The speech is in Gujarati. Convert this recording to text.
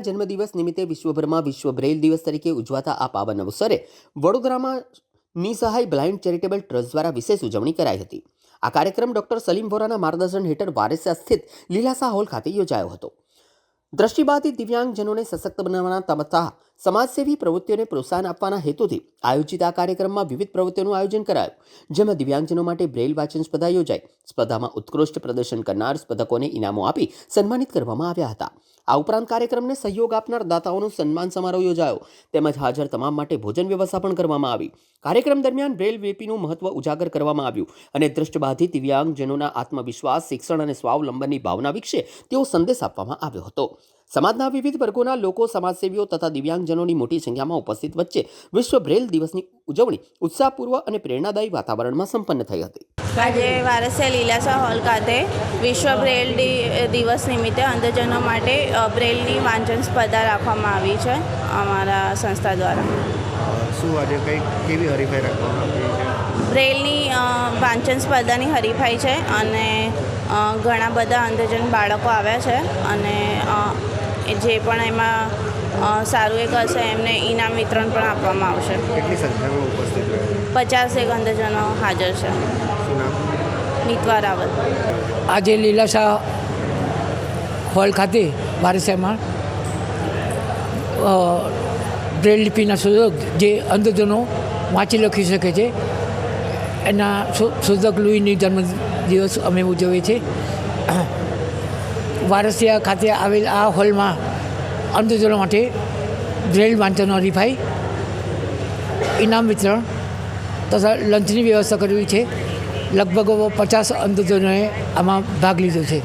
જન્મદિવસ નિમિત્તે વિશ્વભરમાં વિશ્વ બ્રેઇલ દિવસ તરીકે ઉજવાતા આ પાવન અવસરે વડોદરામાં નિસહાય બ્લાઇન્ડ ચેરિટેબલ ટ્રસ્ટ દ્વારા વિશેષ ઉજવણી કરાઈ હતી। આ કાર્યક્રમ ડોક્ટર સલીમ વોરાના માર્ગદર્શન હેઠળ વારસિયા સ્થિત લીલાસા હોલ ખાતે યોજાયો હતો। દ્રષ્ટિબાધિત દિવ્યાંગજનોને સશક્ત બનાવવાના તથા સમાજસેવી પ્રવૃત્તિઓને પ્રોત્સાહન આપવાના હેતુથી આયોજિત આ કાર્યક્રમમાં વિવિધ પ્રવૃત્તિઓનું આયોજન કરાયું, જેમાં દિવ્યાંગજનો માટે બ્રેઇલ વાંચન સ્પર્ધા યોજાઈ। સ્પર્ધામાં ઉત્કૃષ્ટ પ્રદર્શન કરનાર સ્પર્ધકોને ઇનામો આપી સન્માનિત કરવામાં આવ્યા હતા। આ ઉપરાંત કાર્યક્રમને સહયોગ આપનાર દાતાઓનો સન્માન સમારોહ યોજાયો તેમજ હાજર તમામ માટે ભોજન વ્યવસ્થા પણ કરવામાં આવી। કાર્યક્રમ દરમિયાન બ્રેઇલ લિપિનું મહત્વ ઉજાગર કરવામાં આવ્યું અને દ્રષ્ટિબાધિત દિવ્યાંગજનોના આત્મવિશ્વાસ, શિક્ષણ અને સ્વાવલંબનની ભાવના વિકસે તેવો સંદેશ આપવામાં આવ્યો હતો। સમાજના વિવિધ વર્ગોના લોકો, સમાજસેવીઓ તથા દિવ્યાંગજનોની મોટી સંખ્યામાં ઉપસ્થિત વચ્ચે વિશ્વ બ્રેઇલ દિવસની ઉજવણી ઉત્સાહપૂર્વ અને પ્રેરણાદાયી વાતાવરણમાં સંપન્ન થઈ હતી। આજે વારસિયા લીલાસા હોલ ખાતે વિશ્વ બ્રેઇલ દિવસ નિમિત્તે અંધજનો માટે બ્રેઇલની વાંચન સ્પર્ધા રાખવામાં આવી છે અમારા સંસ્થા દ્વારા। શું આજે કેવી હરીફાઈ રાખવામાં આવી છે? બ્રેઇલની વાંચન સ્પર્ધાની હરીફાઈ છે અને ઘણા બધા અંધજન બાળકો આવ્યા છે અને જે પણ એમાં સારું એક હશે એમને ઇનામ વિતરણ પણ આપવામાં આવશે। કેટલી સંખ્યામાં ઉપસ્થિત છે? 50 અંધજનો હાજર છે। શું નામ? નીતવા રાવલ। આજે લીલાસા હોલ ખાતે વારસિયામાં બ્રેઇલ લિપિના શોધક જે અંધજનો વાંચી લખી શકે છે એના શોધક લુઈની જન્મદિવસ અમે ઉજવીએ છીએ। વારસિયા ખાતે આવેલ આ હોલમાં અંધજનો માટે બ્રેઇલ વાંચન હરીફાઈ, ઇનામ વિતરણ તથા લંચની વ્યવસ્થા કરવી છે। લગભગ 50 અંધજનોએ આમાં ભાગ લીધો છે।